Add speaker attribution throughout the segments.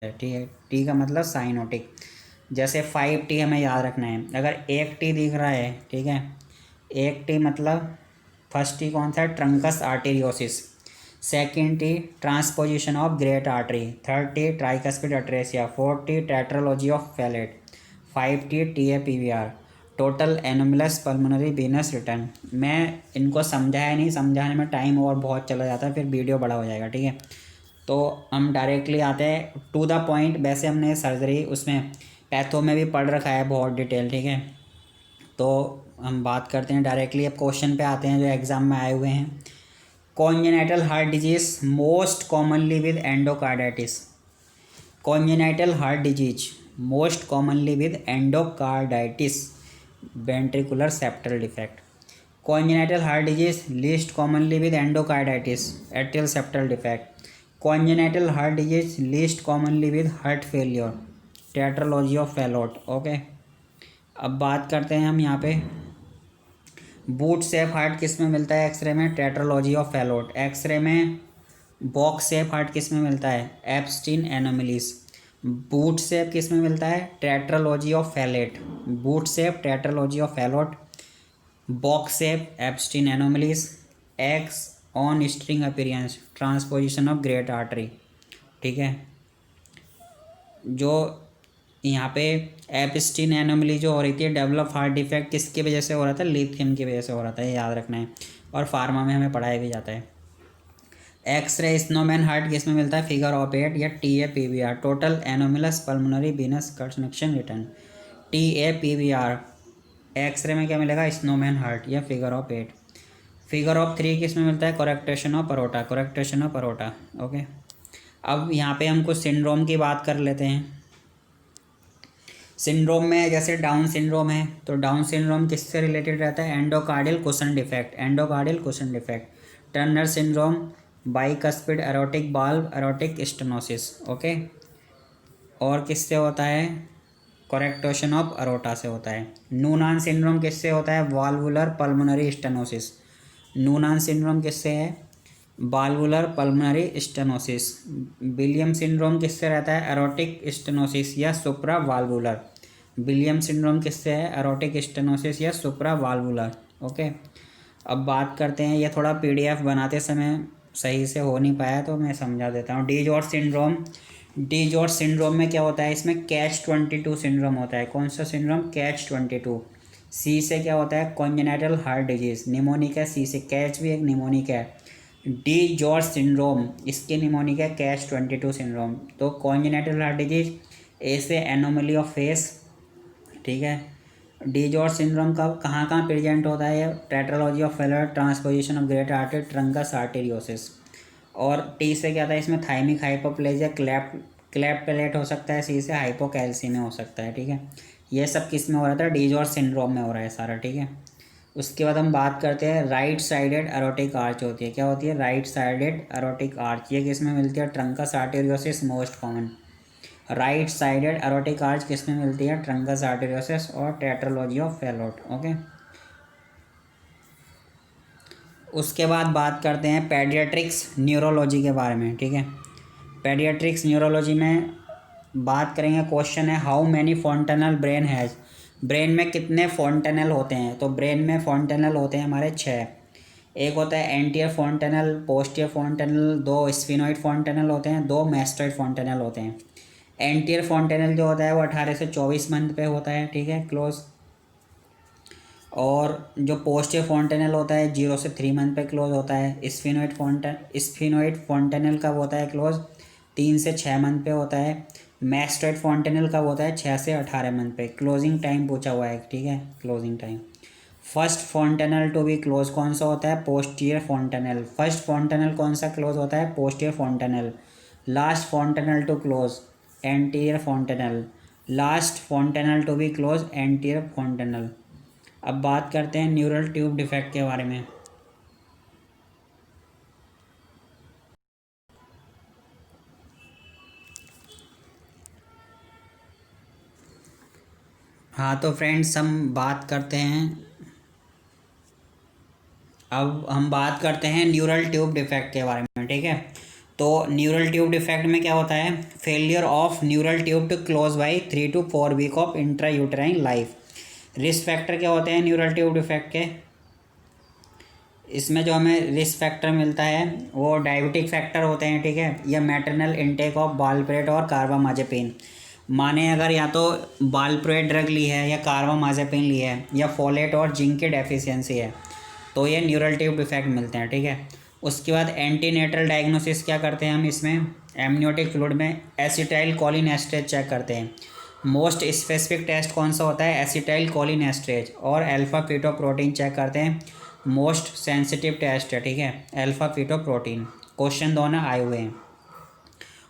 Speaker 1: ठीक है, टी का मतलब साइनोटिक। जैसे 5T हमें याद रखना है। अगर 1T दिख रहा है, ठीक है, 1T मतलब फर्स्ट टी कौन सा है, truncus arteriosus. Second T transposition of great artery. Third T tricuspid अट्रेसिया। Fourth T tetralogy of Fallot. 5T TAPVR total anomalous pulmonary venous return. मैं इनको समझाया नहीं, समझाने में टाइम और बहुत चला जाता है, फिर वीडियो बड़ा हो जाएगा, ठीक है। तो हम डायरेक्टली आते हैं टू द पॉइंट। वैसे हमने सर्जरी उसमें पैथो में भी पढ़ रखा है बहुत डिटेल, ठीक है। तो हम बात करते हैं डायरेक्टली, अब क्वेश्चन पे आते हैं जो एग्ज़ाम में आए हुए हैं। Congenital heart disease most commonly with endocarditis. Congenital heart disease most commonly with endocarditis ventricular septal defect. Congenital heart disease least commonly with endocarditis atrial septal defect. Congenital heart disease least commonly with heart failure tetralogy of Fallot. Okay, अब बात करते हैं हम यहाँ पे boot shape heart किस में मिलता है एक्सरे में, टेट्रोलॉजी ऑफ फैलोट। एक्सरे में बॉक्स शेप हार्ट किस में मिलता है, एप्स्टीन एनोमलीज। बूट शेप किस में मिलता है, tetralogy of Fallot. Boot shape tetralogy of Fallot. Box shape Epstein anomalies. X on string appearance transposition of great artery, ठीक है। जो यहाँ पे एप्स्टीन एनोमली जो हो रही थी, डेवलप हार्ट डिफेक्ट किसकी वजह से हो रहा था, लिथियम की वजह से हो रहा था, ये याद रखना है, और फार्मा में हमें पढ़ाया भी जाता है। एक्सरे स्नोमैन हार्ट किस में मिलता है, फिगर ऑफ 8 या TAPVR total anomalous pulmonary venous connection return. TAPVR X-ray में क्या मिलेगा, स्नोमैन हार्ट या फिगर ऑफ 8। फिगर ऑफ 3 किस में मिलता है, coarctation of aorta, coarctation of aorta. Okay, अब यहाँ पे हम कुछ सिंड्रोम की बात कर लेते हैं। सिंड्रोम में जैसे डाउन सिंड्रोम है, तो डाउन सिंड्रोम किससे रिलेटेड रहता है, endocardial cushion defect, endocardial cushion defect. Turner syndrome bicuspid aortic valve aortic stenosis. Okay, और किससे होता है, कोरेक्टेशन ऑफ अरोटा से होता है। नूनान सिंड्रोम किससे होता है, वाल्वुलर पल्मोनरी स्टेनोसिस। नूनान सिंड्रोम किससे है, valvular pulmonary stenosis. William syndrome किससे रहता है, एरोटिक स्टेनोसिस या सुप्रा वाल्वुलर। विलियम सिंड्रोम किससे है, एरोटिक स्टेनोसिस या सुप्रा वाल्वुलर। ओके, अब बात करते हैं, ये थोड़ा PDF बनाते समय सही से हो नहीं पाया तो मैं समझा देता हूँ। D George syndrome, D George syndrome में क्या होता है, इसमें कैच 22 सिंड्रोम होता है। कौन सा सिंड्रोम, कैच 22। सी से क्या होता है, कॉन्जेनाइटल हार्ट डिजीज, निमोनिक है सी से, कैच भी एक निमोनिक है। डी जॉर्ज सिंड्रोम इसके निमोनिक है कैच 22 सिंड्रोम। तो कॉन्जेनाइटल हार्ट डिजीज, ए से एनोमली ऑफ फेस, ठीक है। डी जॉर्ज सिंड्रोम का कहाँ कहाँ प्रेजेंट होता है, tetralogy of failure transposition of great artery trunks arteriosus. और टी से क्या था, इसमें थाइमिक हाइपोप्लेजिया क्लेफ्ट पैलेट हो सकता है। सी से हाइपोकैल्सीमिया हो सकता है, ठीक है। ये सब किस में हो रहा था, डी जॉर्ज सिंड्रोम में हो रहा है सारा, ठीक है। उसके बाद हम बात करते हैं राइट साइडेड एरोटिक आर्च होती है, क्या होती है, राइट साइडेड एरोटिक आर्च। ये किस में मिलती है, truncus arteriosus most common. Right sided aortic arch किस में मिलती है, ट्रंकस आर्टेरियोसिस और टेट्रोलॉजी ऑफ फैलोट। ओके, उसके बाद बात करते हैं पेडियाट्रिक्स न्यूरोलॉजी के बारे में, ठीक है। पेडियाट्रिक्स न्यूरोलॉजी में बात करेंगे, क्वेश्चन है how many fontanelle brain has. Brain में कितने फॉन्टेनल होते हैं, तो ब्रेन में फॉन्टेनल होते हैं हमारे 6। एक होता है anterior fontanelle, पोस्टियर fontanelle, 2 sphenoid fontanelle होते हैं, 2 मैस्टोइड फॉन्टेनल होते हैं। एंटीयर फॉन्टेनल जो होता है वो 18 से 24 मंथ पे होता है, ठीक है, क्लोज। और जो पोस्टियर फॉन्टेनल होता है 0 से 3 मंथ पे क्लोज होता है। स्फिनोइड फॉन्टेनल कब होता है क्लोज, 3 से 6 मंथ पे होता है। मैस्टोइड फॉन्टेनल कब होता है, 6 से 18 मंथ पे। क्लोजिंग टाइम पूछा हुआ है, ठीक है, closing time. First fontanelle to be close कौन सा होता है, पोस्टियर फॉन्टेनल। फर्स्ट फॉन्टेनल कौन सा क्लोज होता है, posterior fontanelle. Last fontanelle to close, anterior fontanelle. Last fontanelle to be close, anterior fontanelle. अब बात करते हैं न्यूरल ट्यूब डिफेक्ट के बारे में। हाँ, तो फ्रेंड्स हम बात करते हैं, अब हम बात करते हैं न्यूरल ट्यूब डिफेक्ट के बारे में, ठीक है। तो न्यूरल ट्यूब डिफेक्ट में क्या होता है, failure of neural tube to close by 3 to 4 week of intra uterine life. Risk factor क्या होते हैं न्यूरल ट्यूब डिफेक्ट के, इसमें जो हमें रिस्क फैक्टर मिलता है वो डायबिटिक फैक्टर होते हैं, ठीक है, या मैटरनल इनटेक ऑफ बालप्रेट और कार्बामाजेपिन। माने अगर या तो बालप्रेट ड्रग ली है या कार्बामाजेपिन ली है या फोलेट और जिंक की डेफिशिएंसी है तो ये न्यूरल ट्यूब डिफेक्ट मिलते हैं, ठीक है। उसके बाद एंटीनेटल डायग्नोसिस क्या करते हैं हम इसमें, एमनियोटिक फ्लूइड में एसिटाइल कोलिन एस्ट्रेज चेक करते हैं। मोस्ट स्पेसिफिक टेस्ट कौन सा होता है, एसिटाइल कोलिन एस्ट्रेज। और अल्फा फीटोप्रोटीन चेक करते हैं, मोस्ट सेंसिटिव टेस्ट है, ठीक है, अल्फा फीटोप्रोटीन। क्वेश्चन दोनों आए हुए हैं।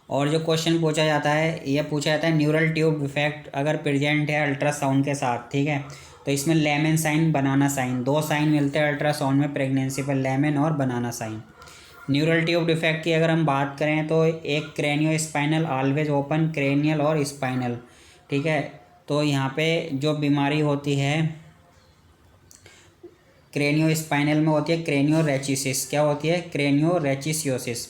Speaker 1: और जो क्वेश्चन पूछा जाता है ये पूछा जाता है न्यूरल ट्यूब डिफेक्ट अगर प्रेजेंट है अल्ट्रासाउंड के साथ, ठीक है, तो इसमें लेमन साइन बनाना साइन, दो साइन मिलते हैं अल्ट्रासाउंड में प्रेगनेंसी पर, लेमन और बनाना साइन। न्यूरल ट्यूब डिफेक्ट की अगर हम बात करें तो एक cranio spinal always open, cranial और स्पाइनल, ठीक है। तो यहाँ पे जो बीमारी होती है क्रेनियो स्पाइनल में होती है क्रेनियो रेचिसिस, क्या होती है, क्रेनियो रेचिसियोसिस।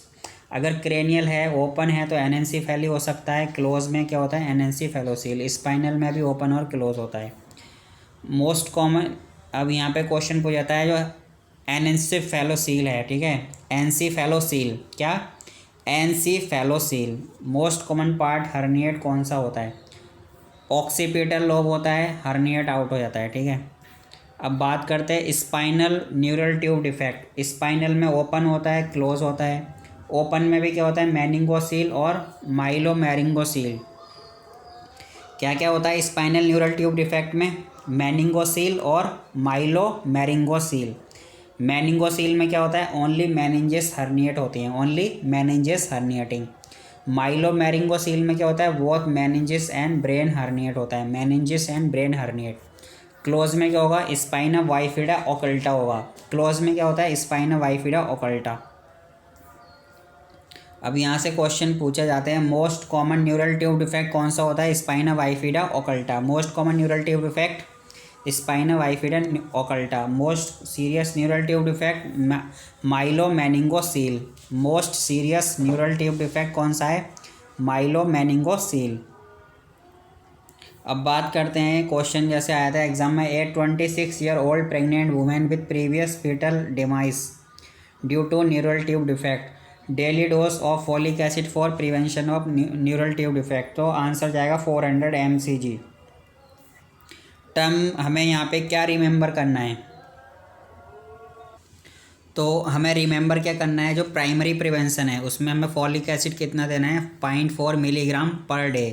Speaker 1: अगर क्रेनियल है ओपन है तो एनएनसीफेली हो सकता है, क्लोज में क्या होता है एनएनसीफेलोसील, स्पाइनल में भी ओपन और क्लोज होता है। मोस्ट कॉमन, अब यहाँ पे क्वेश्चन पूछ जाता है जो एनएनसीफेलोसील है, ठीक है, एनसीफेलोसील, क्या, एनसीफेलोसील। मोस्ट कॉमन पार्ट हर्निएट कौन सा होता है, ऑक्सीपिटल लोब होता है, हर्निएट आउट हो जाता है, ठीक है। अब बात करते हैं spinal neural tube defect. Spinal में ओपन होता है, क्लोज होता है। ओपन में भी क्या होता है मेनिंगोसील और माइलोमेरिंगोसील। क्या क्या होता है स्पाइनल न्यूरल ट्यूब डिफेक्ट में, मेनिंगोसील और माइलोमेरिंगोसील। मेनिंगोसील में क्या होता है ओनली मेनिंजेस हर्निएट होती हैं, ओनली मेनिंजेस हर्निएटिंग। माइलोमेरिंगोसील में क्या होता है both meninges and brain herniate होता है, meninges and brain herniate. Close में क्या होगा स्पाइना वाइफिडा ओकल्टा होगा, क्लोज में क्या होता है स्पाइना वाइफिडा ओकल्टा। अब यहाँ से क्वेश्चन पूछे जाते हैं most common neural tube defect कौन सा होता है, spina bifida occulta. Most common neural tube defect spina bifida occulta. Most serious neural tube defect myelomeningocele. Most serious neural tube defect कौन सा है, माइलोमेनिंगोसील। अब बात करते हैं क्वेश्चन जैसे आया था एग्जाम में, a 26 year old pregnant women with previous fetal demise due to neural tube defect, daily dose of folic acid for prevention of neural tube defect. तो आंसर जाएगा 400 mcg। टर्म हमें यहाँ पे क्या रिमेंबर करना है, तो हमें रिमेंबर क्या करना है जो प्राइमरी प्रिवेंशन है उसमें हमें फॉलिक एसिड कितना देना है 0.4 मिलीग्राम पर डे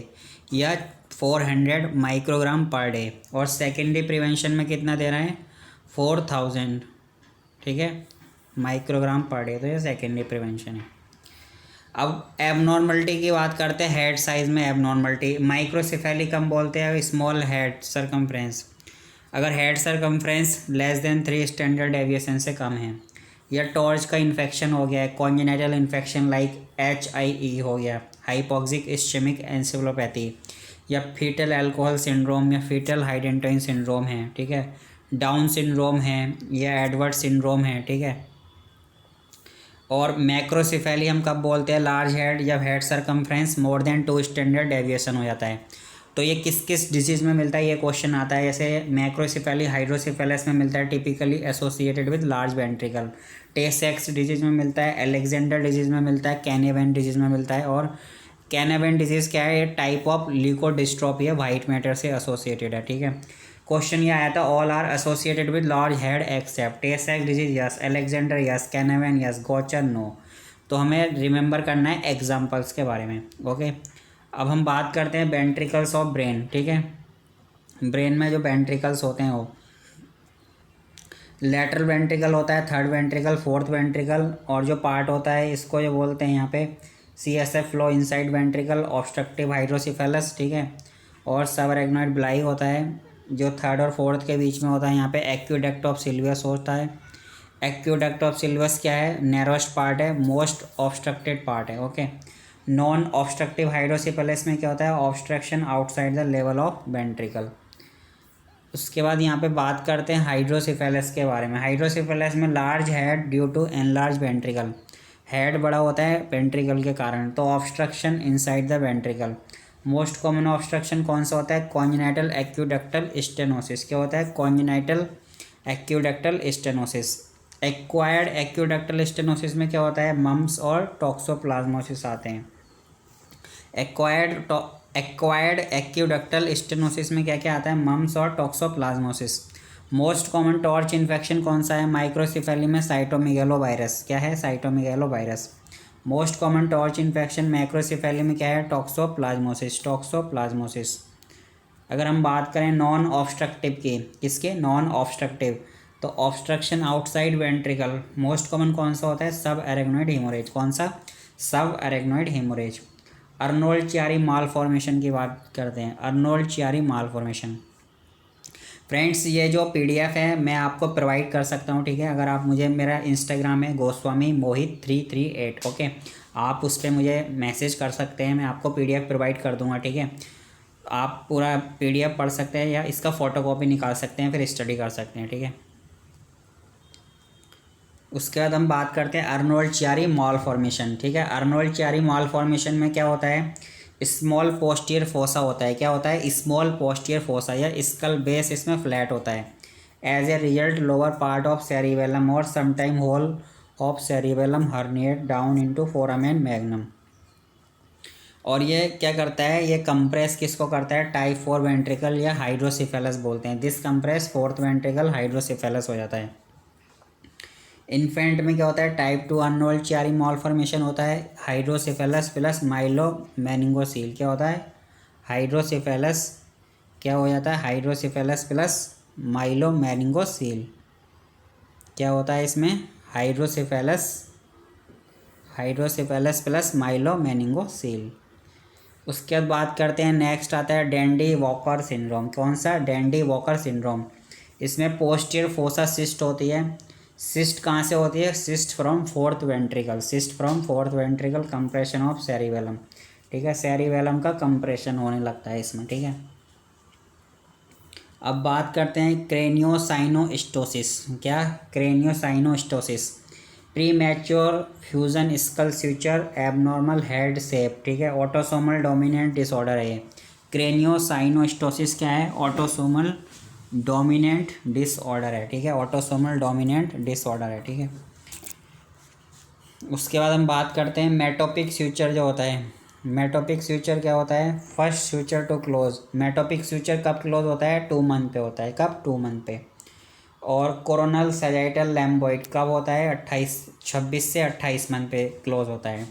Speaker 1: या 400 माइक्रोग्राम पर डे। और सेकेंडरी प्रिवेंशन में कितना देना है 4000, ठीक है, माइक्रोग्राम पर डे। तो ये सेकेंडरी प्रिवेंशन है। अब एबनॉर्मलिटी की बात करते हैं, हेड साइज में एबनॉर्मलिटी, माइक्रोसेफेलिक हम बोलते हैं स्मॉल हेड सरकमफ्रेंस। अगर head circumference less than 3 standard deviation से कम है, या टॉर्च का इन्फेक्शन हो गया है, कॉन्जेनिटल इन्फेक्शन लाइक HIE हो गया, हाइपोक्सिक इस्चेमिक एन्सेफलोपैथी, या फीटल अल्कोहल सिंड्रोम या फीटल हाइडेंटाइन सिंड्रोम है, ठीक है, डाउन सिंड्रोम है या एडवर्ड सिंड्रोम है, ठीक है। और मैक्रोसेफेली हम कब बोलते हैं लार्ज हेड, जब head circumference more than 2 standard deviation हो जाता है। तो ये किस किस डिजीज़ में मिलता है ये क्वेश्चन आता है, जैसे मैक्रोसेफेली हाइड्रोसेफेलस में मिलता है typically associated with large ventricle, टे सेक्स डिजीज़ में मिलता है, अलेक्जेंडर डिजीज़ में मिलता है, कैनेवेन डिजीज़ में मिलता है। और कैनेवेन डिजीज़ क्या है, ये टाइप ऑफ ल्यूकोडिस्ट्रोफी है, वाइट मैटर से एसोसिएटेड है, ठीक है। क्वेश्चन ये आया था all are associated with large head except Tay सेक्स disease yes, Alexander yes, Canavan yes, Gaucher no. तो हमें रिमेंबर करना है एग्जाम्पल्स के बारे में, ओके। अब हम बात करते हैं वेंट्रिकल्स ऑफ ब्रेन, ठीक है। ब्रेन में जो वेंट्रिकल्स होते हैं वो लेटरल वेंट्रिकल होता है, थर्ड वेंट्रिकल, फोर्थ वेंट्रिकल, और जो पार्ट होता है इसको जो बोलते हैं यहाँ पे CSF flow inside ventricle, obstructive hydrocephalus, ठीक है। और सबरेक्नोइड ब्लाई होता है जो थर्ड और फोर्थ के बीच में होता है, यहाँ पे एक्यूडक्ट ऑफ सिल्वियस होता है। एक्यूडक्ट ऑफ सिल्वियस क्या है, नैरोस्ट पार्ट है, मोस्ट ऑब्स्ट्रक्टेड पार्ट है, ओके। नॉन ऑब्स्ट्रक्टिव हाइड्रोसिफेलस में क्या होता है obstruction outside the level of ventricle. उसके बाद यहाँ पे बात करते हैं हाइड्रोसिफेलस के बारे में। हाइड्रोसिफेलस में large head due to enlarge ventricle, head बड़ा होता है वेंट्रिकल के कारण, तो obstruction inside the ventricle. Most common obstruction कौन सा होता है? Congenital aqueductal stenosis. क्या होता है? Congenital aqueductal stenosis. Acquired aqueductal stenosis में क्या होता है? मम्स और टॉक्सोप्लाज्मोसिस आते हैं। एक्वायर्ड एक्यूडक्टल स्टेनोसिस में क्या क्या आता है? मम्स और toxoplasmosis. Most common TORCH infection कौन सा है? माइक्रोसिफेली में साइटोमेगालोवायरस। क्या है? Cytomegalovirus. Most common TORCH infection macrocephaly में क्या है? टॉक्सोप्लाज्मोसिस। टॉक्सोप्लाज्मोसिस। अगर हम बात करें नॉन ऑब्स्ट्रक्टिव की, किसके? नॉन ऑब्स्ट्रक्टिव, तो obstruction outside ventricle. Most common कौन सा होता है? सब एरेग्नोइड हेमोरेज। कौन सा? सब एरेग्नोइड हेमोरेज। अर्नोल्ड चियारी माल फॉर्मेशन की बात करते हैं। अर्नोल्ड चियारी माल फॉर्मेशन। फ्रेंड्स ये जो पीडीएफ है मैं आपको प्रोवाइड कर सकता हूँ, ठीक है। अगर आप मुझे, मेरा इंस्टाग्राम है गोस्वामी मोहित 338, ओके, आप उस पर मुझे मैसेज कर सकते हैं, मैं आपको पीडीएफ प्रोवाइड कर दूँगा, ठीक है। आप पूरा पीडीएफ पढ़ सकते हैं या इसका फ़ोटोकॉपी निकाल सकते हैं, फिर स्टडी कर सकते हैं, ठीक है। उसके बाद हम बात करते हैं अर्नोल्ड चियारी माल फॉर्मेशन, ठीक है। अर्नोल्ड चियारी माल फॉर्मेशन में क्या होता है? स्मॉल पोस्टियर फोसा होता है। क्या होता है? स्मॉल पोस्टियर फोसा या स्कल बेस इसमें फ्लैट होता है। As a result lower part of cerebellum और sometime whole of cerebellum herniate down into foramen magnum. और ये क्या करता है? ये कंप्रेस किसको करता है? टाइप 4 वेंट्रिकल या हाइड्रोसिफेलस बोलते हैं। This compress fourth ventricle hydrocephalus हो जाता है। इन्फेंट में क्या होता है? टाइप 2 अर्नोल्ड चियारी मालफॉर्मेशन होता है। Hydrocephalus plus myelomeningocele. क्या होता है? हाइड्रोसिफेलस क्या हो जाता है? Hydrocephalus plus myelomeningocele. क्या होता है इसमें? Hydrocephalus hydrocephalus plus myelomeningocele. उसके बाद बात करते हैं, नेक्स्ट आता है डेंडी वॉकर सिंड्रोम। कौन सा? Dandy walker syndrome. इसमें पोस्टीरियर फोसा सिस्ट होती है। सिस्ट कहाँ से होती है? Cyst from fourth ventricle. Cyst from fourth ventricle, compression of cerebellum, ठीक है। सेरिबेलम का कंप्रेशन होने लगता है इसमें, ठीक है। अब बात करते हैं क्रेनियोसाइनोस्टोसिस। क्या? Craniosynostosis. Premature fusion skull suture abnormal head shape, ठीक है। ऑटोसोमल डोमिनेंट डिसऑर्डर है ये। क्रेनियोसाइनोस्टोसिस क्या है? ऑटोसोमल डोमिनेंट डिसऑर्डर है, ठीक है। ऑटोसोमल डोमिनेंट डिसऑर्डर है, ठीक है। उसके बाद हम बात करते हैं मेटोपिक स्यूचर जो होता है। मेटोपिक स्यूचर क्या होता है? First suture to close. Metopic suture कब क्लोज होता है? 2 मंथ पे होता है। कब? 2 मंथ पे। और कोरोनल सैजिटल लैम्बोइड कब होता है? 26 से 28 मंथ पे क्लोज होता है।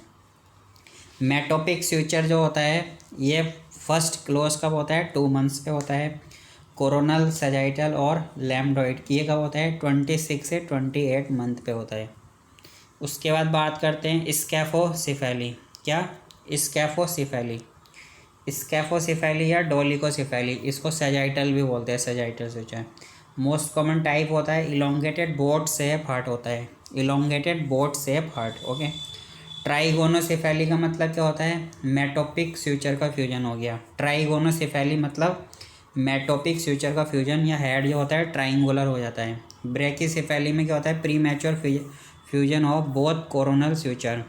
Speaker 1: मेटोपिक स्यूचर जो होता है ये फर्स्ट क्लोज कब होता है? 2 मंथ्स पे होता है। कोरोनल सैजिटल और लैम्बोइड ये कब होता है? 26 से 28 मंथ पे होता है। उसके बाद बात करते हैं स्कैफोसिफेली। क्या? स्कैफोसिफेली। स्कैफोसिफेली या डोलिकोसिफेली, इसको सैजिटल भी बोलते हैं, sagittal suture. Most common type होता है इलोंगेटेड बोट शेप हार्ट होता है। Elongated boat shape heart, okay. Trigonocephaly का मतलब क्या होता है? मेटोपिक स्यूचर का फ्यूजन हो गया। ट्राइगोनोसिफेली मतलब मेटोपिक स्यूचर का फ्यूजन, या हेड जो होता है ट्राइंगुलर हो जाता है। ब्रेकिसिफेली में क्या होता है? Premature fusion of both coronal suture.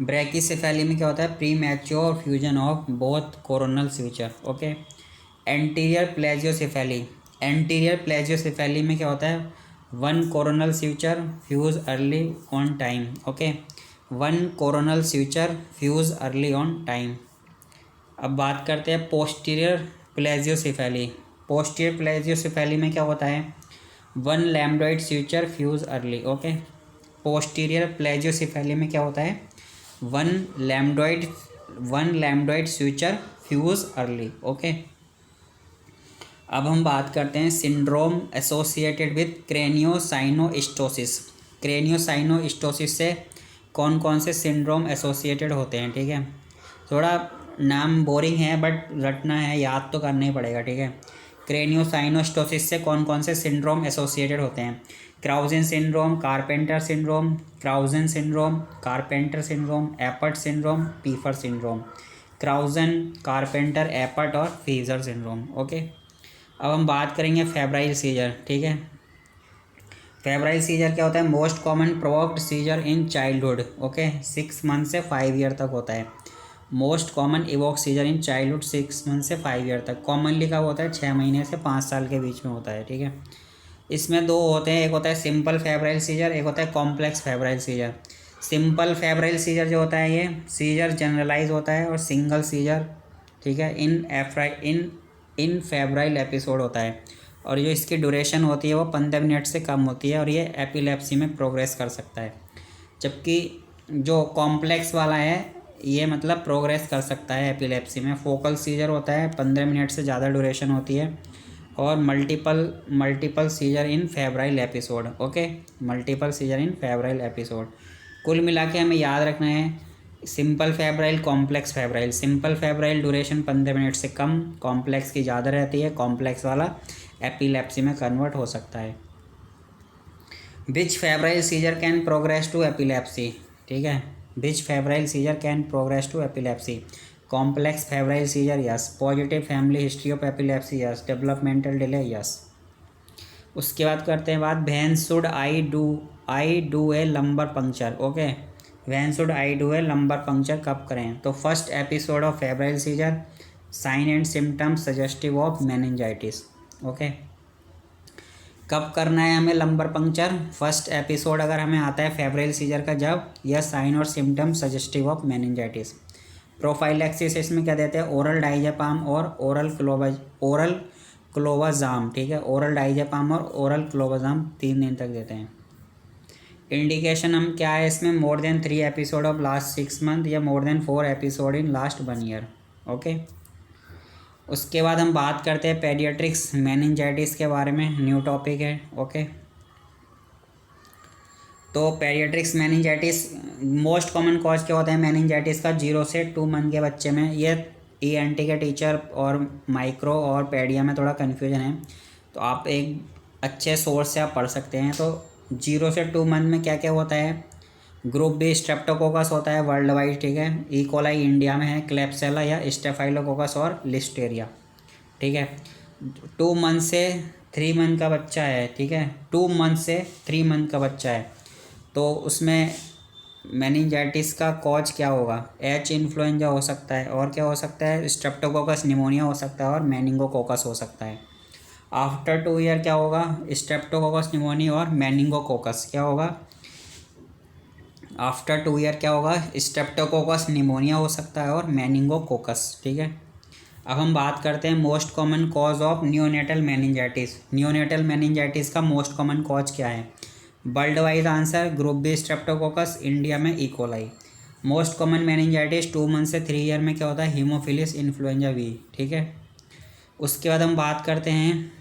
Speaker 1: Brachycephaly में क्या होता है? Premature fusion of both coronal suture, okay. Anterior plagiocephaly. Anterior plagiocephaly में क्या होता है? 1 coronal suture fuse early on time, okay. 1 coronal suture fuse early on time. अब बात करते हैं पोस्टीरियर प्लेजियोसिफेली। पोस्टीरियर प्लेजियोसिफेली में क्या होता है? 1 लैम्बडॉइड स्यूचर फ्यूज अर्ली, ओके। पोस्टीरियर प्लेजियोसिफेली में क्या होता है? 1 लैम्बडॉइड स्यूचर फ्यूज अर्ली, ओके। अब हम बात करते हैं सिंड्रोम एसोसिएटेड विथ क्रेनियोसाइनोस्टोसिस। क्रेनियोसाइनोस्टोसिस से कौन कौन से सिंड्रोम एसोसिएटेड होते हैं, ठीक है। थोड़ा नाम बोरिंग है बट रटना है, याद तो करना ही पड़ेगा, ठीक है। क्रेनियोसाइनोस्टोसिस से कौन कौन से सिंड्रोम एसोसिएटेड होते हैं? Crouzon syndrome, Carpenter syndrome, Crouzon syndrome, Carpenter syndrome, Apert syndrome, Pfeiffer syndrome. Crouzon, Carpenter, Apert और फीजर सिंड्रोम, ओके। अब हम बात करेंगे फेब्राइल सीजर, ठीक है। फेब्राइल सीजर क्या होता है? Most common provoked seizure in childhood. Okay, 6 month से 5 ईयर तक होता है। Most common evoke seizure in childhood 6 month से 5 ईयर तक। कॉमनली कब होता है? 6 महीने से 5 साल के बीच में होता है। ठीक है, इसमें दो होते हैं, एक होता है सिंपल फेब्राइल सीजर, एक होता है complex febrile scissor. Simple febrile seizure जो होता है ये सीजर जनरलाइज होता है और सिंगल सीजर, ठीक है, इन फेब्राइल एपिसोड होता है, और जो इसकी ड्यूरेशन होती है वो 15 मिनट से कम होती है और ये एपिलेप्सी में प्रोग्रेस कर सकता है। जबकि जो कॉम्प्लेक्स वाला है ये मतलब प्रोग्रेस कर सकता है एपिलेप्सी में। फोकल सीजर होता है, 15 मिनट से ज़्यादा ड्यूरेशन होती है, और multiple seizure in febrile episode. Okay, multiple seizure in febrile episode. कुल मिला के हमें याद रखना है simple febrile, complex febrile. Simple febrile duration 15 minute से कम, कॉम्प्लेक्स की ज़्यादा रहती है। कॉम्प्लेक्स वाला एपिलेप्सी में कन्वर्ट हो सकता है। Which febrile seizure can progress to epilepsy? ठीक है, which febrile seizure can progress to epilepsy? Complex febrile seizure, yes. Positive family history of epilepsy, yes. Developmental delay, yes. उसके बाद करते हैं बात when should I do a lumbar puncture. Okay, when should I do a lumbar puncture कब करें? तो first episode of febrile seizure, sign and symptoms suggestive of meningitis. Okay, कब करना है हमें लंबर पंक्चर? फर्स्ट एपिसोड अगर हमें आता है फेब्राइल सीजर का, जब यह साइन और symptoms suggestive of meningitis. Prophylaxis इसमें क्या देते हैं? ओरल डाइजेपाम और ओरल क्लोबाजाम। ठीक है, ओरल डाइजेपाम और ओरल क्लोबाजाम 3 दिन तक देते हैं। इंडिकेशन हम क्या है इसमें? More than 3 episode of last 6 month या more than 4 episode in last 1 year. Okay, उसके बाद हम बात करते हैं पेडियाट्रिक्स मेनिंजाइटिस के बारे में, न्यू टॉपिक है। ओके, तो paediatrics meningitis most common cause क्या होता है मेनिंजाइटिस का? 0 से 2 मंथ के बच्चे में। ये ENT के टीचर और माइक्रो और पेडिया में थोड़ा कन्फ्यूजन है, तो आप एक अच्छे सोर्स से आप पढ़ सकते हैं। तो 0 से 2 मंथ में क्या क्या होता है? ग्रुप बी स्ट्रेप्टोकोकस होता है वर्ल्ड वाइड। ठीक है, ई कोलाई इंडिया में है, क्लेप्सेला या स्टेफाइलोकोकस और लिस्टेरिया। ठीक है, 2 मंथ से 3 मंथ का बच्चा है। ठीक है, 2 मंथ से 3 मंथ का बच्चा है, तो उसमें मेनिंजाइटिस का कॉज क्या होगा? एच इन्फ्लुएंजा हो सकता है, और क्या हो सकता है? स्ट्रेप्टोकोकस निमोनिया हो सकता है और मेनिंगोकोकस हो सकता है। आफ्टर 2 ईयर क्या होगा? स्ट्रेप्टोकोकस निमोनिया और मेनिंगोकोकस क्या होगा? आफ्टर 2 ईयर क्या होगा? स्ट्रेप्टोकोकस निमोनिया हो सकता है और मेनिंगोकोकस। ठीक है, अब हम बात करते हैं most common cause of neonatal meningitis. Neonatal meningitis का मोस्ट कॉमन कॉज क्या है? World wide answer group B streptococcus, India में E coli. Most common meningitis 2 month से 3 ईयर में क्या होता है? Haemophilus influenza B. ठीक है, उसके बाद हम बात करते हैं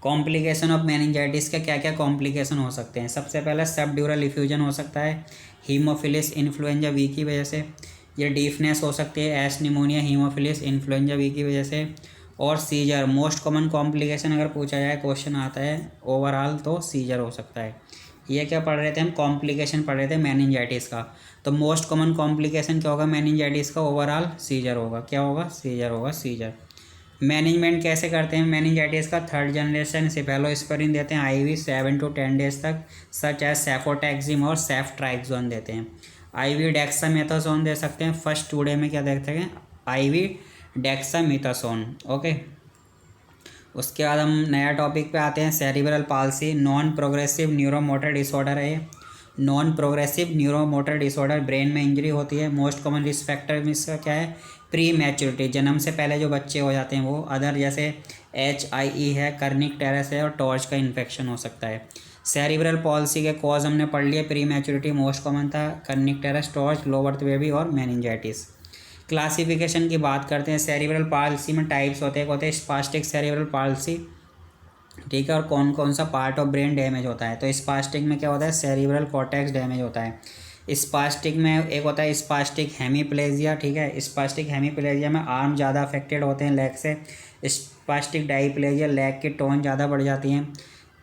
Speaker 1: कॉम्प्लिकेशन ऑफ मेनिंजाइटिस के क्या क्या कॉम्प्लिकेशन हो सकते हैं। सबसे पहला सबड्यूरल इफ्यूजन हो सकता है हीमोफिलिस इन्फ्लुएंजा बी की वजह से। ये डीफनेस हो सकती है S pneumonia haemophilus influenza B की वजह से। और सीजर मोस्ट कॉमन कॉम्प्लिकेशन अगर पूछा जाए, क्वेश्चन आता है ओवरऑल, तो सीजर हो सकता है। ये क्या पढ़ रहे थे हम? कॉम्प्लिकेशन पढ़ रहे थे मेनिंजाइटिस का। तो मोस्ट कॉमन कॉम्प्लिकेशन क्या होगा मेनिंजाइटिस का? ओवरऑल सीजर होगा। क्या होगा? सीजर होगा, सीजर। मैनेजमेंट कैसे करते हैं मेनिंजाइटिस का? 3rd जनरेशन सेफेलोस्पिरिन देते हैं IV 7 to 10 डेज तक, सच एज सेफोटैक्सिम और सेफ्ट्राइक्सोन देते हैं। IV डेक्सामेथासोन दे सकते हैं। फर्स्ट 2 डे में क्या देखते हैं? IV dexamethasone. ओके, उसके बाद हम नया टॉपिक पे आते हैं cerebral palsy. Non progressive neuromotor disorder है ये। Non progressive neuromotor disorder, brain में इंजरी होती है। मोस्ट कॉमन रिस्क फैक्टर में इसका क्या है? प्री मैच्योरिटी, जन्म से पहले जो बच्चे हो जाते हैं वो। अदर जैसे HIE है, कर्निक टेरेस है और टॉर्च का इन्फेक्शन हो सकता है। सेरिब्रल पॉलिसी के कॉज हमने पढ़ लिए, प्री मैच्योरिटी मोस्ट कॉमन था, Kernig terrace, torch, low birth baby और मेनिंजाइटिस। क्लासिफिकेशन की बात करते हैं। सेरिब्रल पाल्सी में टाइप्स होते हैं। होते हैं स्पास्टिक सेरिब्रल पाल्सी, ठीक है, और कौन कौन सा पार्ट ऑफ ब्रेन डैमेज होता है? तो स्पास्टिक में क्या होता है? सेरिब्रल कॉर्टेक्स डैमेज होता है। स्पास्टिक में एक होता है स्पास्टिक हेमीप्लेजिया। ठीक है, स्पास्टिक हेमीप्लेजिया में आर्म ज़्यादा अफेक्टेड होते हैं लेग से। स्पास्टिक डाईप्लेजिया, लेग की टोन ज़्यादा बढ़ जाती हैं।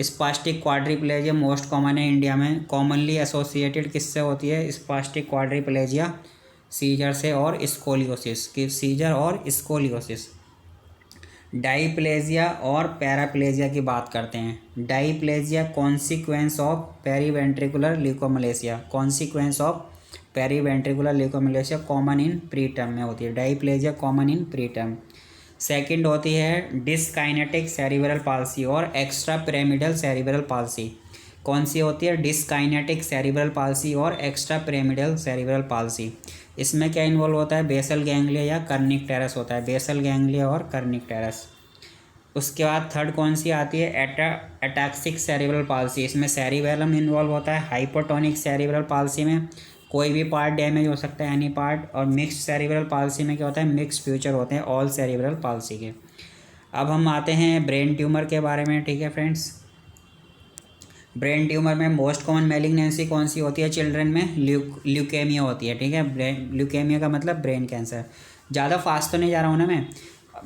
Speaker 1: स्पास्टिक क्वाड्रिप्लेजिया मोस्ट कॉमन है इंडिया में। कॉमनली एसोसिएटेड किससे होती है स्पास्टिक क्वाड्रिप्लेजिया? सीजर से और स्कोलियोसिस की, सीजर और स्कोलियोसिस। डाईप्लेजिया और पैराप्लेजिया की बात करते हैं। Diplegia consequence of periventricular leukomalacia, consequence of periventricular leukomalacia common in preterm में होती है। Diplegia common in preterm. Second होती है डिस्काइनेटिक सेरिब्रल पाल्सी और एक्स्ट्रा पिरामिडल सेरिब्रल पाल्सी। कौन सी होती है? डिस्काइनेटिक सेरिब्रल पाल्सी और एक्स्ट्रा पिरामिडल सेरिब्रल पाल्सी। इसमें क्या इन्वॉल्व होता है? बेसल गैंग्लिया या कर्निक टेरस होता है, बेसल गैंग्लिया और कर्निक टेरस। उसके बाद थर्ड कौन सी आती है? एटैक्सिक सेरिब्रल पाल्सी। इसमें सेरिबेलम इन्वॉल्व होता है। हाइपोटोनिक सेरिब्रल पाल्सी में कोई भी पार्ट डैमेज हो सकता है, एनी पार्ट। और मिक्स्ड सेरिब्रल पाल्सी में क्या होता है? मिक्स्ड फ्यूचर होते हैं ऑल सेरिब्रल पाल्सी के। अब हम आते हैं ब्रेन ट्यूमर के बारे में, ठीक है फ्रेंड्स। ब्रेन ट्यूमर में मोस्ट कॉमन मैलिग्नेंसी कौन सी होती है? चिल्ड्रन में ल्यूकेमिया होती है, ठीक है। ल्यूकेमिया का मतलब ब्रेन कैंसर। ज़्यादा फास्ट तो नहीं जा रहा हूँ ना मैं,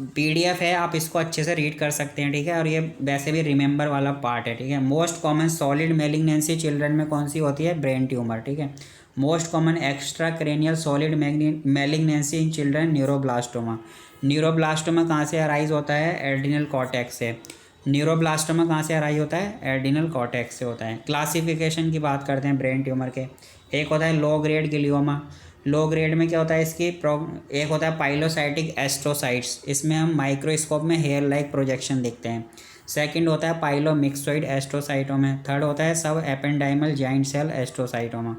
Speaker 1: PDF है, आप इसको अच्छे से रीड कर सकते हैं, ठीक है। और ये वैसे भी रिमेंबर वाला पार्ट है, ठीक है। Most common solid malignancy children में कौन सी होती है? ब्रेन ट्यूमर, ठीक है। Most common extra cranial solid malignancy in children neuroblastoma. Neuroblastoma कहाँ से अराइज होता है? एड्रिनल कॉर्टेक्स से। न्यूरोब्लास्टोमा कहाँ से अराइज होता है? एड्रिनल कॉर्टेक्स से होता है। क्लासिफिकेशन की बात करते हैं ब्रेन ट्यूमर के। एक होता है लो ग्रेड गिलियोमा। लो ग्रेड में क्या होता है इसकी एक होता है पाइलोसाइटिक एस्ट्रोसाइट्स। इसमें हम माइक्रोस्कोप में हेयर लाइक प्रोजेक्शन देखते हैं। सेकंड होता है पाइलोमिक्सोइड एस्ट्रोसाइटोमा। थर्ड होता है सब एपेंडाइमल जॉइंट सेल एस्ट्रोसाइटोमा,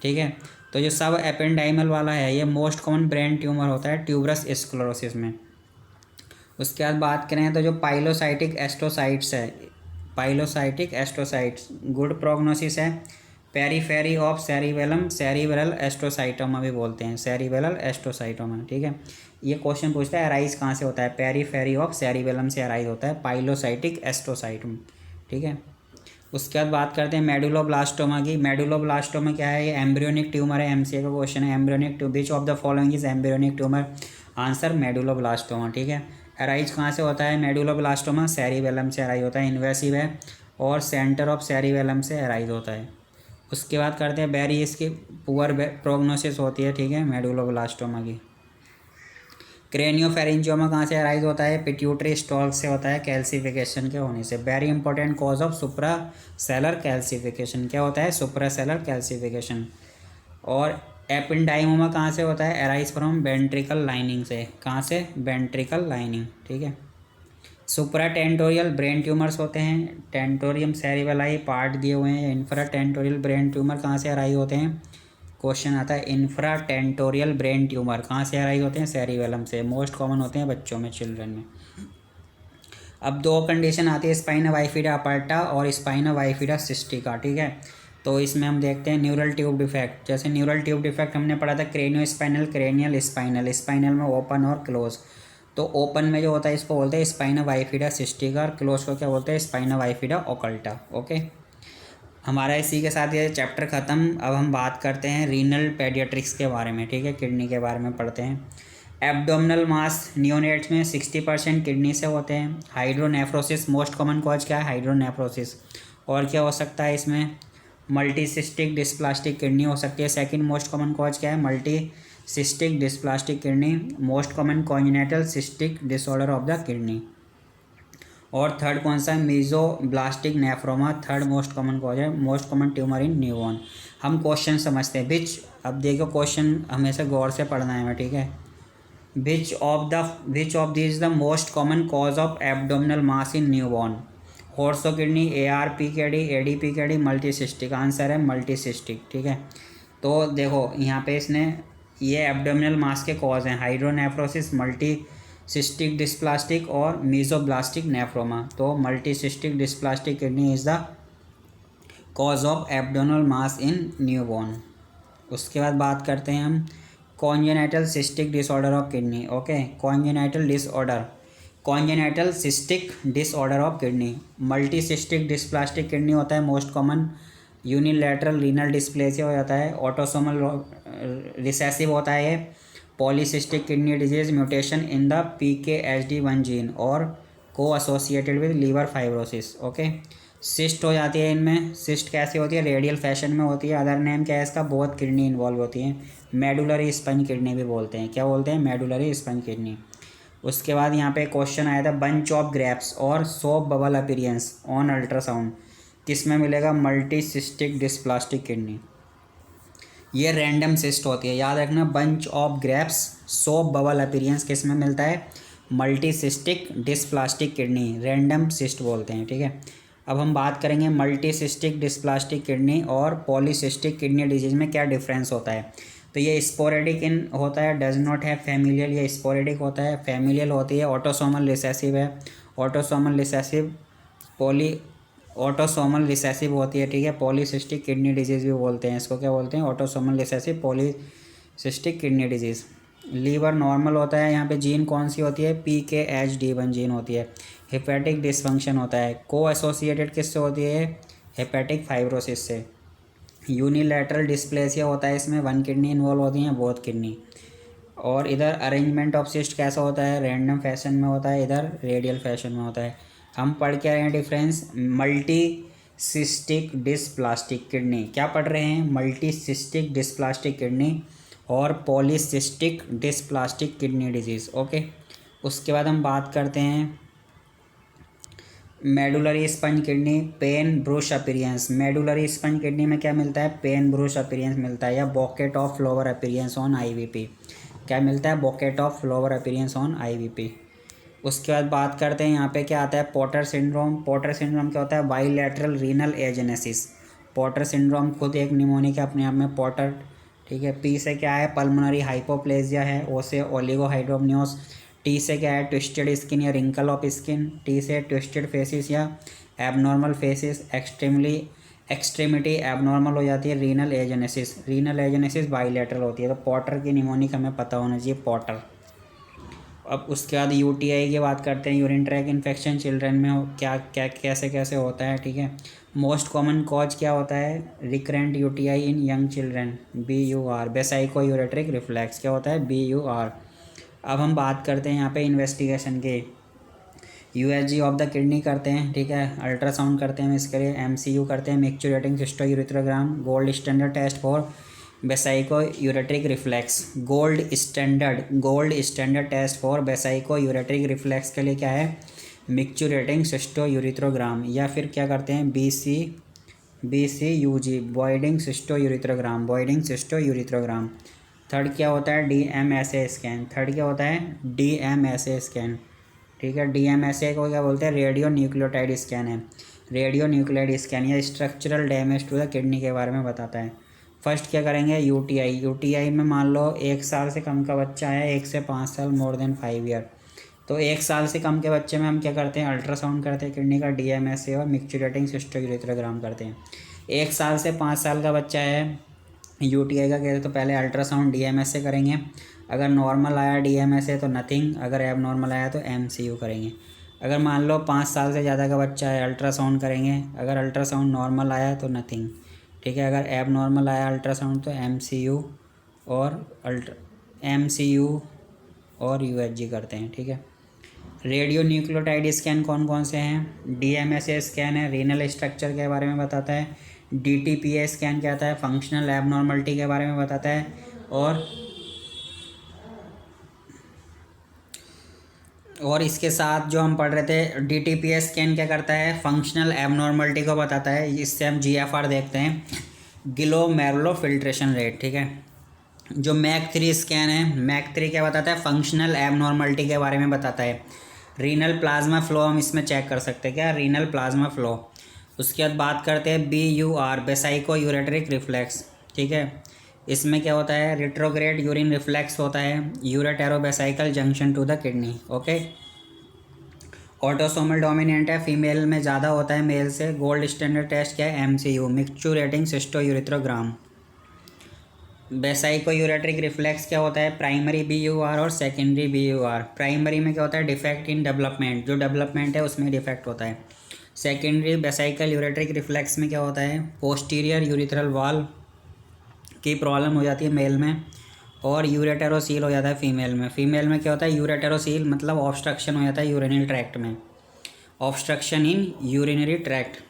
Speaker 1: ठीक है। तो जो सब एपेंडाइमल वाला है ये मोस्ट कॉमन ब्रेन ट्यूमर होता है ट्यूबरस स्क्लेरोसिस में। उसके बाद बात करें तो जो पाइलोसाइटिक एस्ट्रोसाइट्स है, पाइलोसाइटिक एस्ट्रोसाइट्स गुड प्रोग्नोसिस है। पेरीफेरी ऑफ सेरिबेलम सेरिब्रल एस्ट्रोसाइटोमा भी बोलते हैं, सेरिब्रल एस्ट्रोसाइटोमा, ठीक है। ये क्वेश्चन पूछता है अराइज कहाँ से होता है? पेरीफेरी ऑफ सेरिबेलम से अराइज होता है पाइलोसाइटिक एस्ट्रोसाइटोमा, ठीक है। उसके बाद बात करते हैं मेडुलोब्लास्टोमा की। मेडुलोब्लास्टोमा क्या है? ये एम्ब्रियोनिक ट्यूमर है, MCA का क्वेश्चन है। Embryonic tumour, which of the following is embryonic tumour? Answer medulloblastoma, ठीक है। अराइज कहाँ से होता है मेडुलोब्लास्टोमा? सेरिबेलम से अराइज होता है, इन्वेसिव है और सेंटर ऑफ सेरिबेलम से अराइज होता है। उसके बाद करते हैं वेरी इसकी पुअर प्रोग्नोसिस होती है, ठीक है, मेडुलोब्लास्टोमा की। क्रेनियोफेरेंजियोमा कहाँ से अराइज होता है? पिट्यूटरी स्टॉक से होता है, कैल्सिफिकेशन के होने से। Very important cause of supra seller calcification क्या होता है? सुप्रा सेलर कैल्सिफिकेशन। और एपेंडाइमोमा कहाँ से होता है? अराइज फ्रॉम वेंट्रिकल लाइनिंग से। कहाँ से? वेंट्रिकल लाइनिंग, ठीक है। सुप्रा टेंटोरियल ब्रेन ट्यूमर्स होते हैं, टेंटोरियम सेरिबेलाई पार्ट दिए हुए हैं। इंफ्रा टेंटोरियल ब्रेन ट्यूमर कहाँ से अराइज होते हैं? क्वेश्चन आता है इंफ्रा टेंटोरियल ब्रेन ट्यूमर कहाँ से अराइज होते हैं? सेरिबेलम से। मोस्ट कॉमन होते हैं बच्चों में, चिल्ड्रन में। अब दो कंडीशन आती है, स्पाइना बाइफिडा अपर्टा और स्पाइना बाइफिडा सिस्टिका, ठीक है। तो इसमें हम देखते हैं न्यूरल ट्यूब डिफेक्ट। जैसे न्यूरल ट्यूब डिफेक्ट हमने पढ़ा था cranio spinal, cranial spinal. Spinal में ओपन और क्लोज। तो ओपन में जो होता है इसको बोलते हैं स्पाइना बाइफिडा सिस्टिका और क्लोज को क्या बोलते हैं? Spina bifida occulta, okay. हमारा इसी के साथ ये चैप्टर ख़त्म। अब हम बात करते हैं रीनल पेडियाट्रिक्स के बारे में, ठीक है, किडनी के बारे में पढ़ते हैं। एब्डोमिनल मास नियोनेट्स में 60% किडनी से होते हैं। हाइड्रोनेफ्रोसिस मोस्ट कॉमन कॉज क्या है? हाइड्रोनेफ्रोसिस। और क्या हो सकता है इसमें? मल्टीसिस्टिक डिस्प्लास्टिक किडनी हो सकती है। सेकंड मोस्ट कॉमन कॉज क्या है? मल्टीसिस्टिक dysplastic kidney. Most common congenital cystic disorder of the kidney. और थर्ड कौन सा है? मीजोब्लास्टिक नेफ्रोमा थर्ड मोस्ट कॉमन कॉज है, most common tumour in newborn. हम क्वेश्चन समझते हैं विच, अब देखो क्वेश्चन हमेशा गौर से पढ़ना है हमें, ठीक है। Which of this the most common cause of abdominal mass in newborn? Horseshoe kidney, ARPKD, ADPKD, multicystic. Answer है मल्टीसिस्टिक, ठीक है। तो देखो यहाँ पे इसने ये एब्डोमिनल मास के कॉज हैं हाइड्रोनेफ्रोसिस, मल्टीसिस्टिक डिस्प्लास्टिक और मीजोब्लास्टिक नेफ्रोमा। तो multicystic dysplastic kidney is the cause of abdominal mass in newborn. उसके बाद बात करते हैं हम congenital cystic disorder of kidney, okay. Congenital cystic disorder of kidney. Multicystic dysplastic kidney होता है most common. Unilateral renal dysplasia हो जाता है। ऑटोसोमल रिसेसिव होता है। Polycystic kidney disease mutation in the PKHD1 gene और को associated with liver fibrosis, okay. Cyst हो जाती है इनमें। सिस्ट कैसे होती है? रेडियल फैशन में होती है। अदर नेम क्या है इसका? बहुत किडनी इन्वॉल्व होती है। मेडुलरी स्पंज किडनी भी बोलते हैं। क्या बोलते हैं? Medullary sponge kidney. उसके बाद यहाँ पे क्वेश्चन आया था बंच ऑफ ग्रेप्स और soap bubble appearance on ultrasound किस में मिलेगा, मल्टी सिस्टिक डिस्प्लास्टिक किडनी। ये रैंडम सिस्ट होती है, याद रखना। Bunch of grapes soap bubble appearance किस में मिलता है, multi cystic dysplastic kidney, random cyst बोलते हैं, ठीक है। अब हम बात करेंगे मल्टी सिस्टिक डिस्प्लास्टिक किडनी और पॉलीसिस्टिक किडनी डिजीज में क्या डिफरेंस होता है। तो ये स्पोरेडिक इन होता है, डज नॉट है फैमिलियल। ये स्पोरेडिक होता है, फैमिलियल होती है, ऑटोसोमल रिसेसिव है, autosomal recessive poly autosomal recessive होती है, ठीक है। पॉलीसिस्टिक किडनी डिजीज़ भी बोलते हैं इसको, क्या बोलते हैं, autosomal recessive polycystic kidney disease. Liver normal होता है, यहाँ पे जीन कौन सी होती है, PKHD1 जीन होती है। हेपेटिक डिसफंक्शन होता है, को एसोसिएटेड किससे होती है, हेपेटिक फाइब्रोसिस से। यूनिलैटरल डिस्प्लेसिया होता है, इसमें 1 किडनी इन्वॉल्व होती हैं, बोथ किडनी। और इधर अरेंजमेंट ऑफ सिस्ट कैसा होता है, रैंडम फैशन में होता है, इधर रेडियल फैशन में होता है। हम पढ़ के रहे हैं difference, multi cystic dysplastic kidney, क्या पढ़ रहे हैं, मल्टी सिस्टिक डिस्प्लास्टिक किडनी और polycystic dysplastic kidney disease, okay. उसके बाद हम बात करते हैं medullary sponge kidney, pen brush appearance. Medullary sponge kidney में क्या मिलता है, पेन ब्रूश अपीरियंस मिलता है, या bouquet of flower appearance on IVP। क्या मिलता है, bouquet of flower appearance on IVP। उसके बाद बात करते हैं यहाँ पे क्या आता है, पॉटर सिंड्रोम। पॉटर सिंड्रोम क्या होता है, bilateral renal agenesis. Potter syndrome खुद एक निमोनिक है अपने आप में, पॉटर, ठीक है। पी से क्या है, पल्मोनरी हाइपोप्लेजिया है। ओ से ओलिगोहाइड्रोमनियोस। टी से क्या है, ट्विस्टेड स्किन या रिंकल ऑफ स्किन। टी से ट्विस्टेड फेसिस या एबनॉर्मल फेसिस। एक्सट्रीमिटी एबनॉर्मल हो जाती है, renal agenesis. Renal agenesis bilateral होती है। तो पॉटर की निमोनिक हमें पता होना चाहिए, पॉटर। अब उसके बाद UTI की बात करते हैं, यूरिन ट्रैक इन्फेक्शन चिल्ड्रन में क्या क्या कैसे कैसे होता है, ठीक है। मोस्ट कॉमन कॉज क्या होता है, recurrent UTI in young children, BUR। Vesicoureteric reflex क्या होता है, BUR। अब हम बात करते हैं यहाँ पे इन्वेस्टिगेशन के, USG ऑफ द किडनी करते हैं, ठीक है। अल्ट्रासाउंड करते हैं इसके लिए, MCU करते हैं, micturating cystourethrogram. Gold standard test for vesicoureteric reflex. Gold standard test for vesicoureteric reflex के लिए क्या है, मिक्चुरेटिंग सिस्टोयूरेथ्रोग्राम, या फिर क्या करते हैं, BCUG, बॉइडिंग सिस्टोयूरेथ्रोग्राम। थर्ड क्या होता है, DMSA स्कैन। थर्ड क्या होता है, DMSA स्कैन, ठीक है। DMSA को क्या बोलते हैं, रेडियो न्यूक्लियोटाइड स्कैन है। रेडियो न्यूक्लियोटाइड स्कैन या structural damage to the kidney के बारे में बताता है। फर्स्ट क्या करेंगे, UTI में मान लो 1 साल से कम का बच्चा है, 1 से 5 साल, मोर देन 5 ईयर। तो 1 साल से कम के बच्चे में हम क्या करते हैं, अल्ट्रासाउंड करते हैं किडनी का, DMSA और मिक्चुरेटिंग सिस्टोयूरेथ्रोग्राम करते हैं। 1 साल से 5 साल का बच्चा है, UTI का कहते तो पहले अल्ट्रासाउंड DMSA करेंगे। अगर नॉर्मल आया DMSA तो नथिंग, अगर एब नॉर्मल आया तो MCU करेंगे। अगर मान लो 5 साल से ज़्यादा का बच्चा है, अल्ट्रासाउंड करेंगे। अगर अल्ट्रासाउंड नॉर्मल आया तो नथिंग, ठीक है। अगर एब नॉर्मल आया अल्ट्रासाउंड तो MCU और USG करते हैं, ठीक है। रेडियो न्यूक्लियोटाइड स्कैन कौन कौन से हैं, DMSA स्कैन है, रीनल स्ट्रक्चर के बारे में बताता है। DTPA स्कैन क्या आता है, फंक्शनल एबनॉर्मलिटी के बारे में बताता है। और इसके साथ जो हम पढ़ रहे थे, DTPA स्कैन क्या करता है, फंक्शनल एबनॉर्मलिटी को बताता है। इससे हम GFR देखते हैं, ग्लोमेरुलो फिल्ट्रेशन रेट, ठीक है। जो मैक 3 स्कैन है, मैक 3 क्या बताता है, फंक्शनल एबनॉर्मलिटी के बारे में बताता है। रीनल प्लाज्मा फ्लो हम इसमें चेक कर सकते हैं, क्या, रीनल प्लाज्मा फ्लो। उसके बाद बात करते हैं BUR, बेसाइको यूरेट्रिक रिफ्लेक्स, ठीक है। इसमें क्या होता है, रिट्रोग्रेड यूरिन रिफ्लेक्स होता है, ureterovesical junction to the kidney, okay. Autosomal dominant है, फीमेल में ज़्यादा होता है मेल से। गोल्ड स्टैंडर्ड टेस्ट क्या है, MCU, मिक्चुरेटिंग सिस्टोयूरेथ्रोग्राम। बेसाइको यूरेट्रिक रिफ्लेक्स क्या होता है, प्राइमरी BUR और सेकेंडरी BUR। प्राइमरी में क्या होता है, डिफेक्ट इन डेवलपमेंट, जो डेवलपमेंट है उसमें डिफेक्ट होता है। सेकेंडरी बेसाइकल यूरेट्रिक रिफ्लेक्स में क्या होता है, पोस्टीरियर यूरिथ्रल वॉल की प्रॉब्लम हो जाती है मेल में, और यूरेटेरोसील हो जाता है फीमेल में। फीमेल में क्या होता है, यूरेटेरोसील मतलब ऑब्स्ट्रक्शन हो जाता है यूरिनरी ट्रैक्ट में, ऑब्स्ट्रक्शन इन यूरिनरी ट्रैक्ट।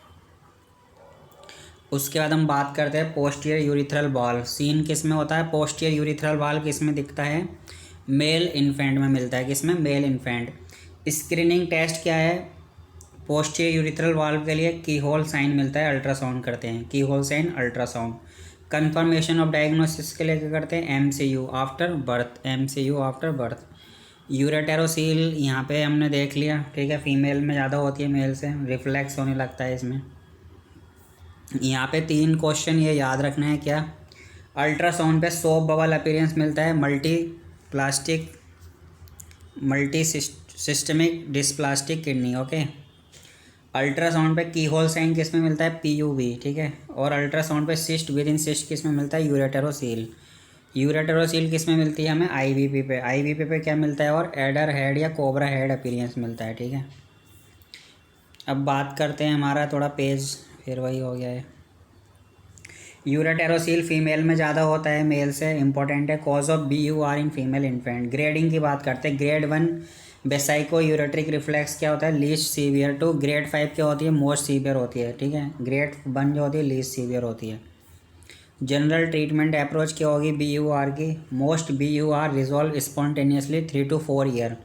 Speaker 1: उसके बाद हम बात करते हैं पोस्टीरियर यूरिथ्रल वॉल। सीन किस में होता है, पोस्टीरियर यूरिथ्रल वॉल किस में दिखता है, मेल इन्फेंट में मिलता है, किसमें, मेल इन्फेंट। स्क्रीनिंग टेस्ट क्या है, पोस्टीरियर यूरिथ्रल वाल्व के लिए की होल साइन मिलता है, अल्ट्रासाउंड करते हैं, keyhole sign ultrasound. Confirmation of diagnosis के लिए क्या करते हैं, MCU after birth, MCU after birth. Ureterocele यहाँ पे हमने देख लिया, ठीक है, फीमेल में ज़्यादा होती है मेल से, रिफ्लेक्स होने लगता है इसमें। यहाँ पे 3 क्वेश्चन ये याद रखना है, क्या, अल्ट्रासाउंड पे सोप बबल अपीयरेंस मिलता है, multi systemic dysplastic kidney, okay. Ultrasound पे की होल साइन किस में मिलता है, पीयूवी, ठीक है। और अल्ट्रासाउंड पे सिस्ट विद इन सिस्ट किस में मिलता है, यूरेटेरोसील। यूरेटेरोसील किस में मिलती है हमें, आईवीपी पे, आईवीपी पे क्या मिलता है, और एडर हेड या कोबरा हेड अपीयरेंस मिलता है, ठीक है। अब बात करते हैं, हमारा थोड़ा पेज फिर वही हो गया है। यूरेटेरोसील फीमेल में ज़्यादा होता है मेल से, इंपॉर्टेंट है। Cause of BUR in female infant. Grading की बात करते हैं, ग्रेड 1 बेसाइको यूरेट्रिक रिफ्लेक्स क्या होता है, लीस्ट सीवियर टू। ग्रेड 5 क्या होती है, मोस्ट सीवियर होती है, ठीक है। ग्रेड 1 जो होती है लीस्ट सीवियर होती है। जनरल ट्रीटमेंट अप्रोच क्या होगी BUR की, most BUR resolve spontaneously 3 to 4 year,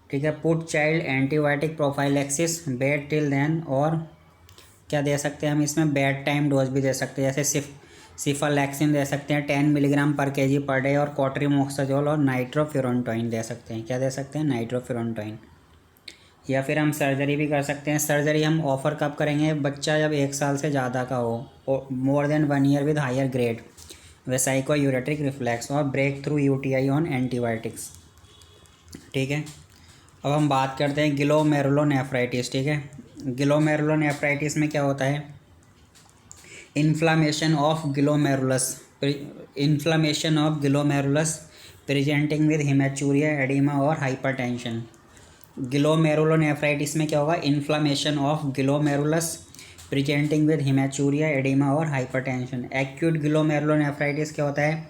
Speaker 1: ठीक है। Put child antibiotic prophylaxis bed till then, और क्या दे सकते हैं हम इसमें, बेड टाइम डोज भी दे सकते हैं, जैसे सिफालैक्सिन दे सकते हैं 10 मिलीग्राम पर केजी पर डे, और कॉट्रीमोक्साजोल और नाइट्रोफिरोंटोइन दे सकते हैं, क्या दे सकते हैं, नाइट्रोफिरोंटोइन। या फिर हम सर्जरी भी कर सकते हैं। सर्जरी हम ऑफ़र कब करेंगे, बच्चा जब 1 साल से ज़्यादा का हो, more than 1 year with higher grade vesicoureteric reflex, और breakthrough UTI on antibiotics, ठीक है। अब हम बात करते हैं ग्लोमेरुलोनेफ्राइटिस, ठीक है। ग्लोमेरुलोनेफ्राइटिस में क्या होता है, inflammation of glomerulus presenting with haematuria, oedema और हाइपरटेंशन। ग्लोमेरुलोनेफ्राइटिस में क्या होगा, inflammation of glomerulus presenting with haematuria, oedema और हाइपरटेंशन। एक्यूट ग्लोमेरुलोनेफ्राइटिस क्या होता है,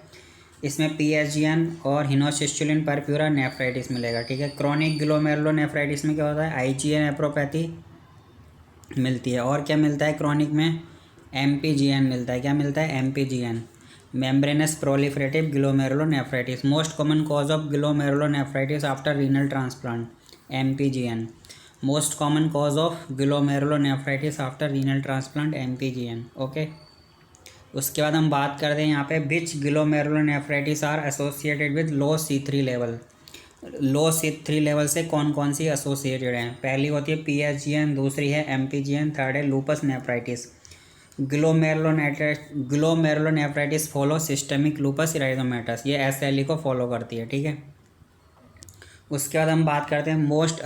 Speaker 1: इसमें PSGN और हिनोसिस्टुलिन परप्यूरा नेफ्राइटिस मिलेगा, ठीक है। क्रॉनिक ग्लोमेरुलोनेफ्राइटिस में क्या होता है, IgA नेफ्रोपैथी मिलती है, और क्या मिलता है क्रॉनिक में, MPGN मिलता है, क्या मिलता है, MPGN, membranous proliferative glomerulonephritis. Most common cause of glomerulonephritis after renal transplant, MPGN। Most common cause of glomerulonephritis after renal transplant, MPGN, okay. उसके बाद हम बात करते हैं यहाँ पे, which glomerulonephritis are associated with low C3 level. Low C3 level से कौन कौन सी एसोसिएटेड हैं, पहली होती है PSGN, दूसरी है MPGN, थर्ड है lupus nephritis. Glomerulonephritis follow systemic lupus erythematosus, ये SLE को फॉलो करती है, ठीक है। उसके बाद हम बात करते हैं most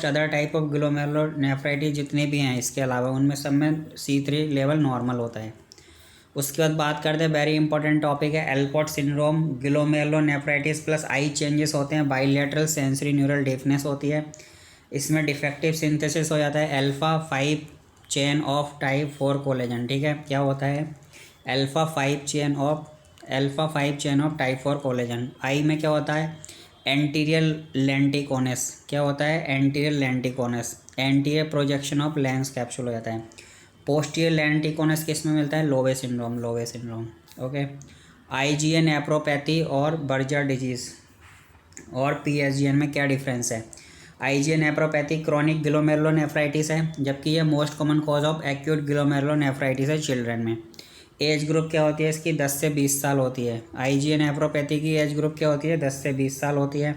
Speaker 1: other type of glomerulonephritis जितने भी हैं इसके अलावा, उनमें सब में C3 लेवल नॉर्मल होता है। उसके बाद बात करते हैं, वेरी इंपॉर्टेंट टॉपिक है एलपोर्ट सिंड्रोम। ग्लोमेरुलोनेफ्राइटिस प्लस आई चेंजेस होते हैं, बाइलेटरल सेंसरी न्यूरल डेफनेस होती है, इसमें डिफेक्टिव सिंथेसिस हो जाता है alpha 5 chain of type 4 collagen, ठीक है। क्या होता है, alpha 5 chain of type 4 collagen. Eye में क्या होता है, एंटीरियर लेंटिकोनस, क्या होता है, anterior lenticonus, anterior projection of lens capsule हो जाता है। पोस्टीरियर लेंटिकोनस किस में मिलता है, Lowe syndrome, okay. IgA nephropathy और बर्जर डिजीज़ और PSGN में क्या डिफरेंस है, IgA नेफ्रोपैथी क्रॉनिक ग्लोमेरुलोनेफ्राइटिस है, जबकि ये most common cause of acute glomerulonephritis है चिल्ड्रन में। एज ग्रुप क्या होती है इसकी, 10 से 20 साल होती है। IgA नेफ्रोपैथी की एज ग्रुप क्या होती है, 10 से 20 साल होती है।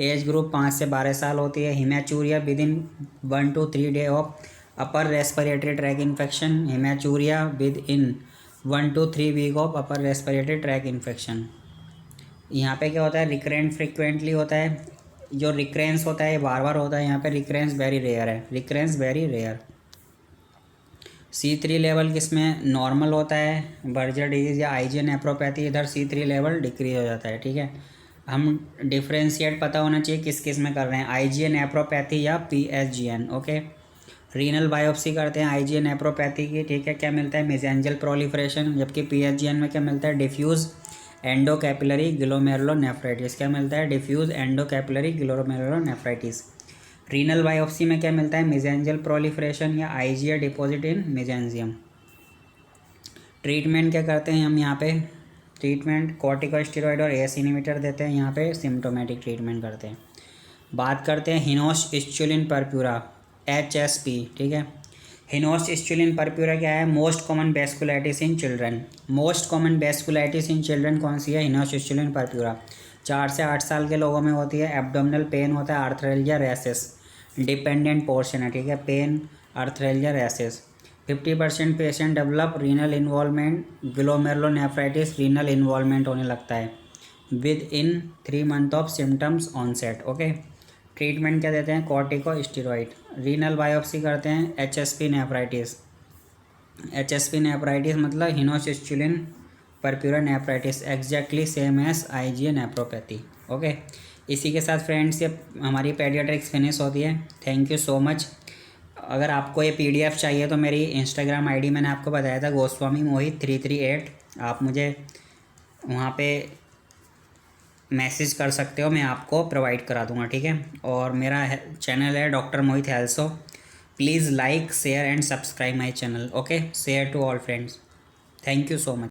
Speaker 1: एज ग्रुप 5 से 12 साल होती है। Haematuria within 1 to 3 day of upper respiratory tract infection, haematuria within 1 to 3 week of upper respiratory tract infection. यहाँ पे क्या होता है, रिकरेंट फ्रिक्वेंटली होता है, जो रिकरेंस होता है बार बार होता है, यहाँ पे recurrence very rare. C3 level किसमें नॉर्मल होता है, बर्जर डिजीज़ या IgA नेफ्रोपैथी, इधर C3 लेवल डिक्रीज हो जाता है, ठीक है। हम डिफ्रेंशिएट पता होना चाहिए किस किस में कर रहे हैं, IgA नेफ्रोपैथी या PSGN, ओके। रीनल बायोप्सी करते हैं IgA नेफ्रोपैथी की, ठीक है। क्या मिलता है, मेसेंजल प्रोलिफरेशन, जबकि PSGN में क्या मिलता है, डिफ्यूज़ एंडोकैपिलरी ग्लोमेरुलोनेफ्राइटिस, क्या मिलता है, डिफ्यूज़ एंडोकैपिलरी ग्लोमेरुलोनेफ्राइटिस। रीनल बायोप्सी में क्या मिलता है, मेसेंजल प्रोलिफरेशन या IgA deposit in mesangium. Treatment क्या करते हैं हम यहाँ पे, ट्रीटमेंट कॉर्टिकोस्टेरॉइड और एस इनहिबिटर देते हैं, यहाँ पे सिम्टोमेटिक ट्रीटमेंट करते हैं। बात करते हैं हिनोस-इस्चुलिन परप्यूरा HSP, ठीक है। हिनोस-इस्चुलिन परप्यूरा क्या है? Most common vasculitis in children. Most common vasculitis in children कौन सी है? हिनोस-इस्चुलिन परप्यूरा। 4 से 8 साल के लोगों में होती है। एब्डोमिनल पेन होता है, आर्थ्राल्जिया, रैसेस, डिपेंडेंट पोर्शन है, ठीक है। Pain, arthralgia, rashes. 50% patient develop renal involvement, glomerulonephritis, renal involvement होने लगता है within 3 month of symptoms onset, okay. Treatment क्या देते हैं? कॉर्टिकोस्टेरॉइड। रीनल बायोप्सी करते हैं, HSP नेफ्राइटिस। HSP नेफ्राइटिस मतलब Henoch Schonlein purpura nephritis, exactly same as IgA nephropathy, okay. इसी के साथ फ्रेंड्स ये हमारी पेडियाट्रिक्स फिनिश होती है। Thank you so much. अगर आपको ये PDF चाहिए तो मेरी इंस्टाग्राम ID मैंने आपको बताया था, गोस्वामी मोहित 338। आप मुझे वहाँ पे मैसेज कर सकते हो, मैं आपको प्रोवाइड करा दूँगा, ठीक है। और मेरा चैनल है डॉक्टर मोहित हेल्सो। Please like, share and subscribe my channel, okay. Share to all friends. Thank you so much.